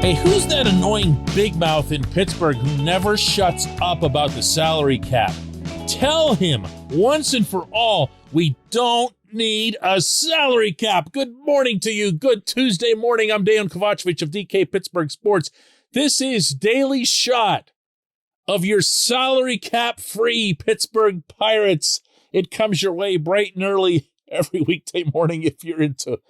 Hey, who's that annoying big mouth in Pittsburgh who never shuts up about the salary cap? Tell him once and for all, we don't need a salary cap. Good morning to you. Good Tuesday morning. I'm Dejan Kovacevic of DK Pittsburgh Sports. This is Daily Shot of your salary cap free Pittsburgh Pirates. It comes your way bright and early every weekday morning if you're into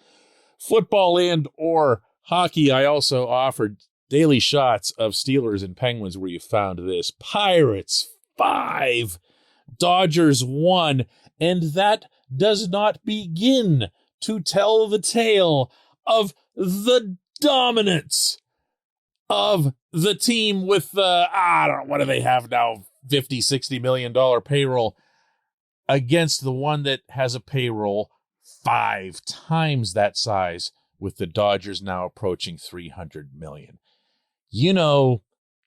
football and or hockey. I also offered daily shots of Steelers and Penguins where you found this. Pirates 5, Dodgers 1, and that does not begin to tell the tale of the dominance of the team with I don't know, what do they have now, $50-60 million payroll against the one that has a payroll 5 times that size, with the Dodgers now approaching $300 million. You know,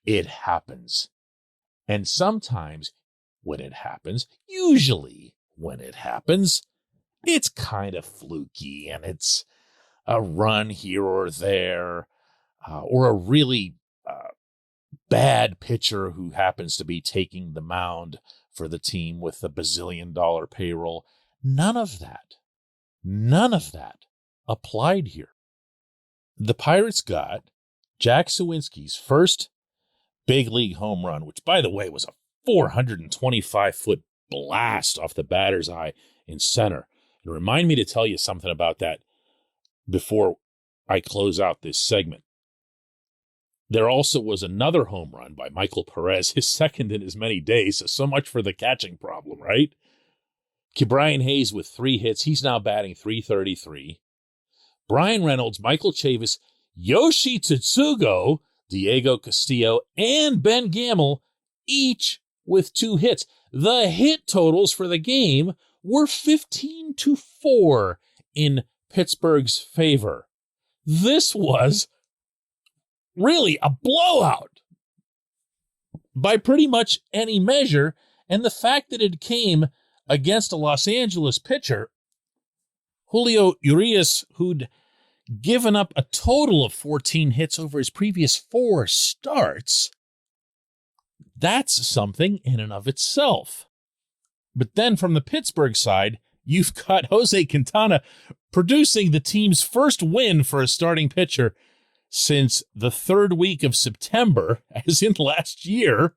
it happens. And sometimes when it happens, usually when it happens, it's kind of fluky and it's a run here or there, or a really bad pitcher who happens to be taking the mound for the team with a bazillion-dollar payroll. None of that applied here. The Pirates got Jack Suwinski's first big league home run, which, by the way, was a 425-foot blast off the batter's eye in center. And remind me to tell you something about that before I close out this segment. There also was another home run by Michael Perez, his second in as many days, so much for the catching problem, right? Brian Hayes with 3 hits. He's now batting .333. Brian Reynolds, Michael Chavis, Yoshi Tsutsugo, Diego Castillo, and Ben Gamel, each with 2 hits. The hit totals for the game were 15-4 in Pittsburgh's favor. This was really a blowout by pretty much any measure, and the fact that it came against a Los Angeles pitcher, Julio Urias, who'd given up a total of 14 hits over his previous 4 starts, that's something in and of itself. But then from the Pittsburgh side, you've got Jose Quintana producing the team's first win for a starting pitcher since the 3rd week of September, as in last year,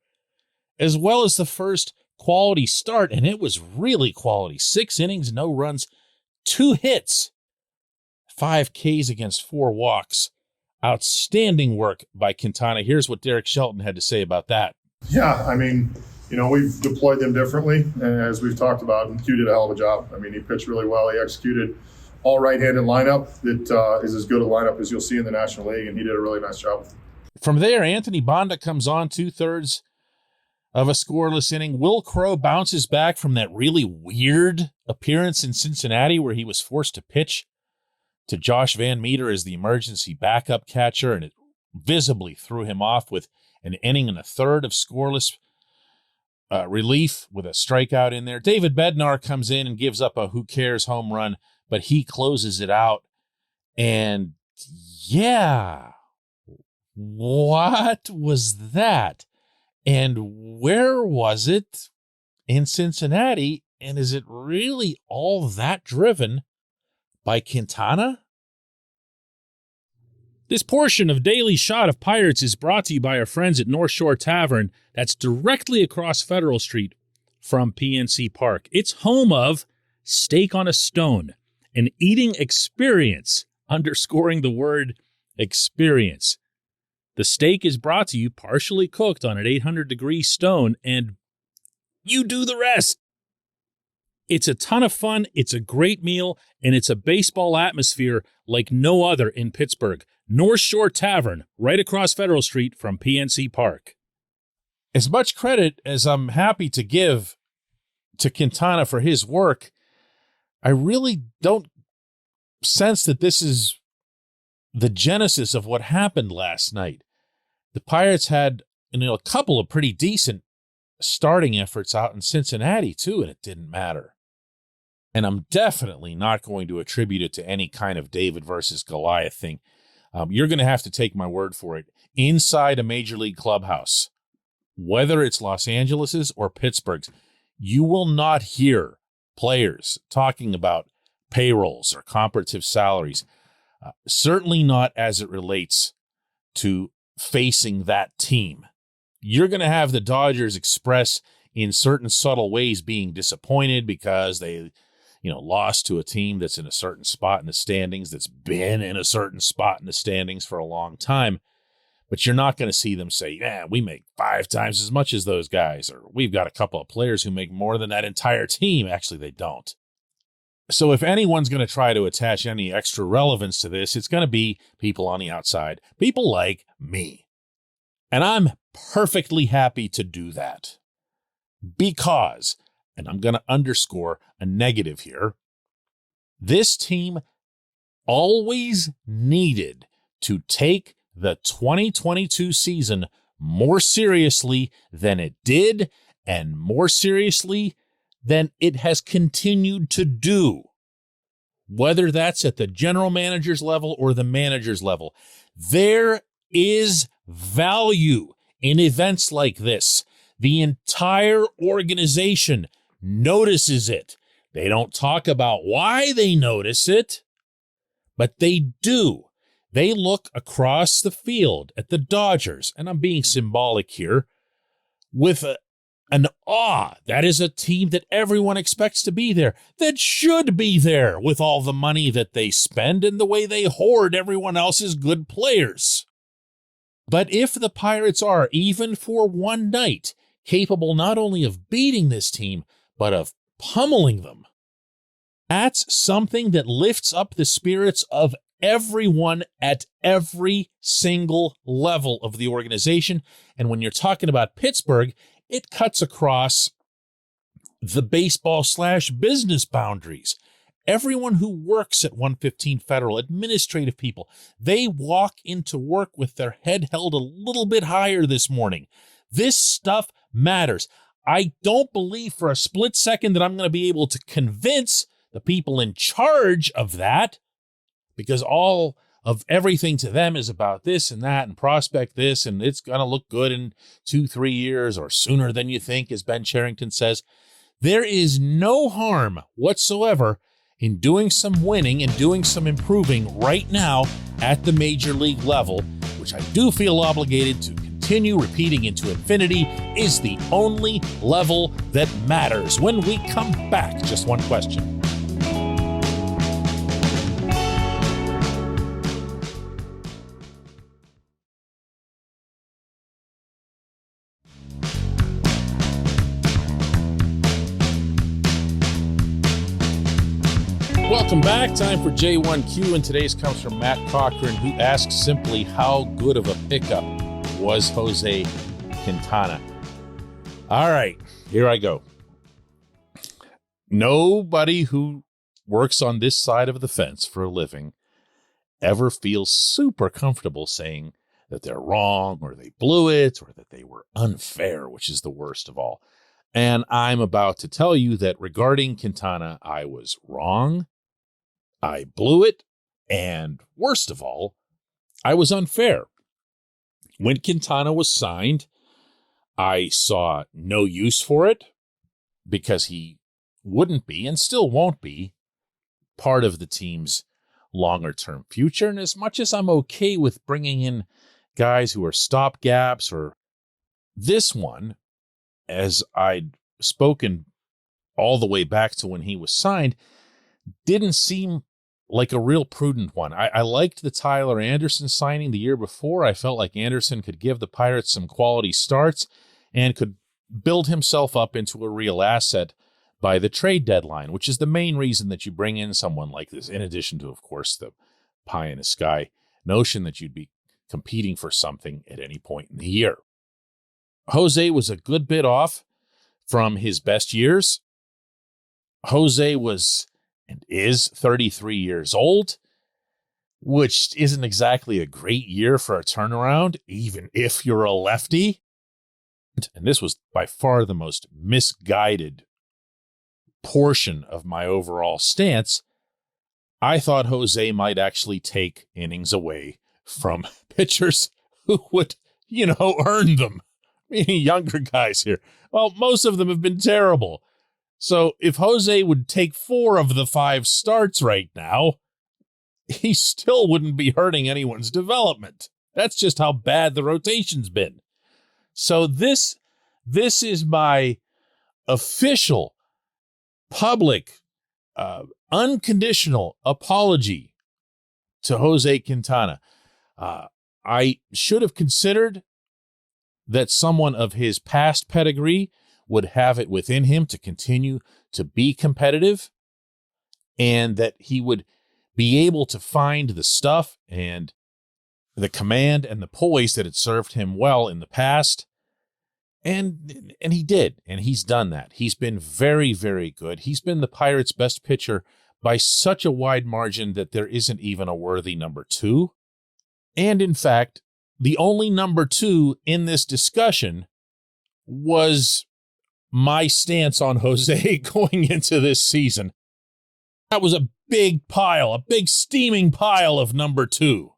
as well as the first quality start, and it was really quality. 6 innings, no runs, 2 hits, 5 Ks against 4 walks. Outstanding work by Quintana. Here's what Derek Shelton had to say about that. Yeah, I mean, we've deployed them differently, as we've talked about, and Q did a hell of a job. I mean, he pitched really well. He executed all right-handed lineup that is as good a lineup as you'll see in the National League, and he did a really nice job. From there, Anthony Banda comes on 2/3 of a scoreless inning. Will Crowe bounces back from that really weird appearance in Cincinnati where he was forced to pitch to Josh Van Meter as the emergency backup catcher, and it visibly threw him off with an inning and a third of scoreless relief with a strikeout in there. David Bednar comes in and gives up a who cares home run, but he closes it out. And yeah, what was that? And where was it in Cincinnati? And is it really all that driven by Quintana? This portion of Daily Shot of Pirates is brought to you by our friends at North Shore Tavern. That's directly across Federal Street from PNC Park. It's home of Steak on a Stone, an eating experience, underscoring the word experience. The steak is brought to you partially cooked on an 800-degree stone, and you do the rest. It's a ton of fun, it's a great meal, and it's a baseball atmosphere like no other in Pittsburgh. North Shore Tavern, right across Federal Street from PNC Park. As much credit as I'm happy to give to Quintana for his work, I really don't sense that this is the genesis of what happened last night. The Pirates had, a couple of pretty decent starting efforts out in Cincinnati, too, and it didn't matter. And I'm definitely not going to attribute it to any kind of David versus Goliath thing. You're going to have to take my word for it. Inside a major league clubhouse, whether it's Los Angeles's or Pittsburgh's, you will not hear players talking about payrolls or comparative salaries. Certainly not as it relates to facing that team. You're going to have the Dodgers express in certain subtle ways being disappointed because they, lost to a team that's in a certain spot in the standings, that's been in a certain spot in the standings for a long time. But you're not going to see them say, we make 5 times as much as those guys, or we've got a couple of players who make more than that entire team. Actually, they don't. So if anyone's going to try to attach any extra relevance to this, it's going to be people on the outside, people like me. And I'm perfectly happy to do that because, and I'm going to underscore a negative here, this team always needed to take the 2022 season more seriously than it did and more seriously than it has continued to do, whether that's at the general manager's level or the manager's level. There is value in events like this. The entire organization notices it. They don't talk about why they notice it, but they do. They look across the field at the Dodgers, and I'm being symbolic here, with an awe. That is a team that everyone expects to be there, that should be there with all the money that they spend and the way they hoard everyone else's good players. But if the Pirates are, even for one night, capable not only of beating this team, but of pummeling them, that's something that lifts up the spirits of everyone at every single level of the organization. And when you're talking about Pittsburgh, it cuts across the baseball/business boundaries. Everyone who works at 115 Federal, administrative people, they walk into work with their head held a little bit higher this morning. This stuff matters. I don't believe for a split second that I'm going to be able to convince the people in charge of that, because all of everything to them is about this and that and prospect this, and it's going to look good in 2-3 years or sooner than you think, as Ben Cherington says. There is no harm whatsoever in doing some winning and doing some improving right now at the major league level, which I do feel obligated to continue repeating into infinity is the only level that matters. When we come back, just one question. Welcome back. Time for J1Q, and today's comes from Matt Cochran, who asks simply, how good of a pickup was Jose Quintana? All right, here I go. Nobody who works on this side of the fence for a living ever feels super comfortable saying that they're wrong or they blew it or that they were unfair, which is the worst of all. And I'm about to tell you that regarding Quintana, I was wrong. I blew it, and worst of all, I was unfair. When Quintana was signed, I saw no use for it because he wouldn't be and still won't be part of the team's longer-term future. And as much as I'm okay with bringing in guys who are stopgaps, or this one, as I'd spoken all the way back to when he was signed, didn't seem like a real prudent one. I liked the Tyler Anderson signing the year before. I felt like Anderson could give the Pirates some quality starts and could build himself up into a real asset by the trade deadline, which is the main reason that you bring in someone like this, in addition to, of course, the pie in the sky notion that you'd be competing for something at any point in the year. Jose was a good bit off from his best years. Jose was and is 33 years old, which isn't exactly a great year for a turnaround, even if you're a lefty. And this was by far the most misguided portion of my overall stance. I thought Jose might actually take innings away from pitchers who would, earn them. Meaning younger guys here. Well, most of them have been terrible. So if Jose would take 4 of the 5 starts right now, he still wouldn't be hurting anyone's development. That's just how bad the rotation's been. So this is my official, public, unconditional apology to Jose Quintana. I should have considered that someone of his past pedigree would have it within him to continue to be competitive, and that he would be able to find the stuff and the command and the poise that had served him well in the past. And he did, and he's done that. He's been very, very good. He's been the Pirates' best pitcher by such a wide margin that there isn't even a worthy number 2. And in fact, the only number 2 in this discussion was my stance on Jose going into this season. That was a big steaming pile of number 2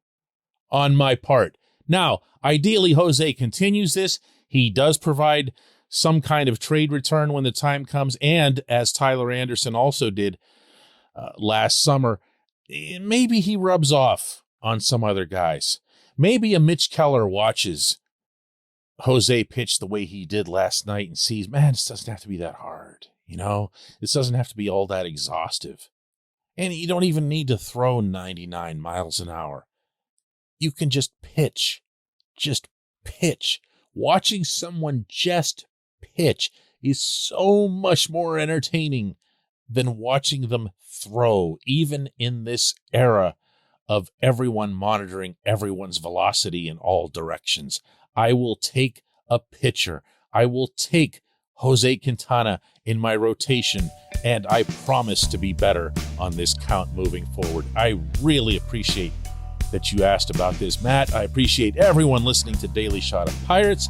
on my part. Now, ideally, Jose continues this. He does provide some kind of trade return when the time comes, and as Tyler Anderson also did last summer, maybe he rubs off on some other guys. Maybe a Mitch Keller watches Jose pitch the way he did last night and sees, man, this doesn't have to be that hard. This doesn't have to be all that exhaustive. And you don't even need to throw 99 miles an hour. You can just pitch. Just pitch. Watching someone just pitch is so much more entertaining than watching them throw, even in this era of everyone monitoring everyone's velocity in all directions. I will take a pitcher. I will take Jose Quintana in my rotation, and I promise to be better on this count moving forward. I really appreciate that you asked about this, Matt. I appreciate everyone listening to Daily Shot of Pirates.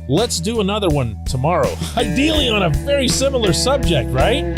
Let's do another one tomorrow, ideally on a very similar subject, right?